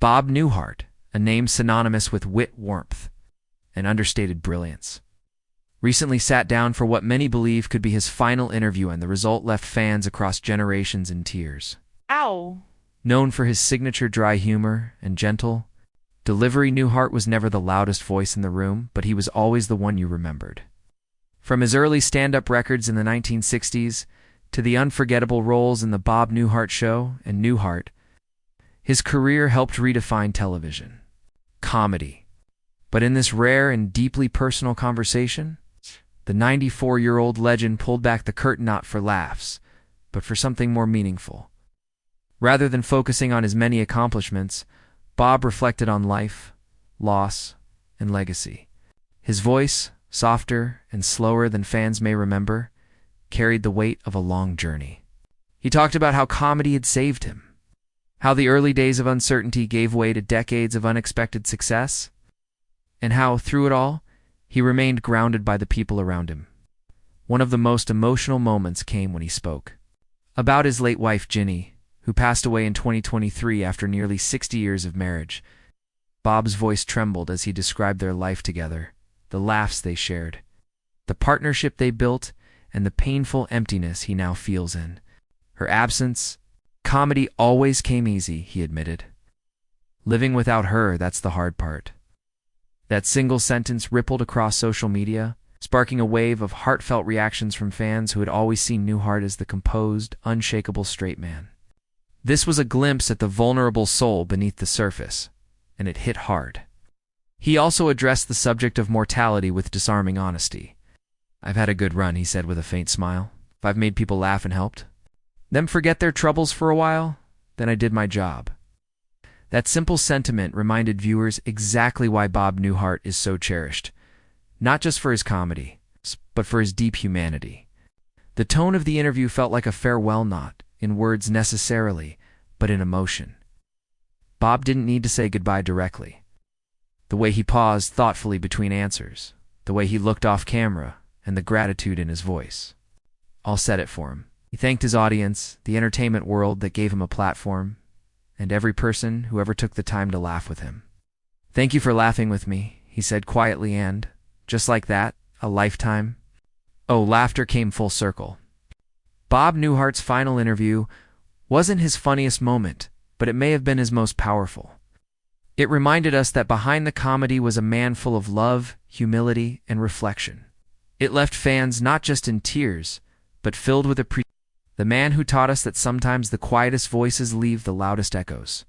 Bob Newhart, a name synonymous with wit, warmth, and understated brilliance, recently sat down for what many believe could be his final interview, and the result left fans across generations in tears. Ow. Known for his signature dry humor and gentle delivery, Newhart was never the loudest voice in the room, but he was always the one you remembered. From his early stand-up records in the 1960s to the unforgettable roles in The Bob Newhart Show and Newhart, his career helped redefine television, comedy. But in this rare and deeply personal conversation, the 94-year-old legend pulled back the curtain not for laughs, but for something more meaningful. Rather than focusing on his many accomplishments, Bob reflected on life, loss, and legacy. His voice, softer and slower than fans may remember, carried the weight of a long journey. He talked about how comedy had saved him, how the early days of uncertainty gave way to decades of unexpected success, and how, through it all, he remained grounded by the people around him. One of the most emotional moments came when he spoke about his late wife, Ginny, who passed away in 2023 after nearly 60 years of marriage. Bob's voice trembled as he described their life together, the laughs they shared, the partnership they built, and the painful emptiness he now feels in her absence. Comedy always came easy, he admitted. Living without her, that's the hard part. That single sentence rippled across social media, sparking a wave of heartfelt reactions from fans who had always seen Newhart as the composed, unshakable straight man. This was a glimpse at the vulnerable soul beneath the surface, and it hit hard. He also addressed the subject of mortality with disarming honesty. "I've had a good run," he said with a faint smile. "If I've made people laugh and helped them forget their troubles for a while, then I did my job." That simple sentiment reminded viewers exactly why Bob Newhart is so cherished, not just for his comedy, but for his deep humanity. The tone of the interview felt like a farewell, not in words necessarily, but in emotion. Bob didn't need to say goodbye directly. The way he paused thoughtfully between answers, the way he looked off camera, and the gratitude in his voice, all said it for him. He thanked his audience, the entertainment world that gave him a platform, and every person who ever took the time to laugh with him. "Thank you for laughing with me," he said quietly, and, just like that, a lifetime. Laughter came full circle. Bob Newhart's final interview wasn't his funniest moment, but it may have been his most powerful. It reminded us that behind the comedy was a man full of love, humility, and reflection. It left fans not just in tears, but filled with appreciation. The man who taught us that sometimes the quietest voices leave the loudest echoes.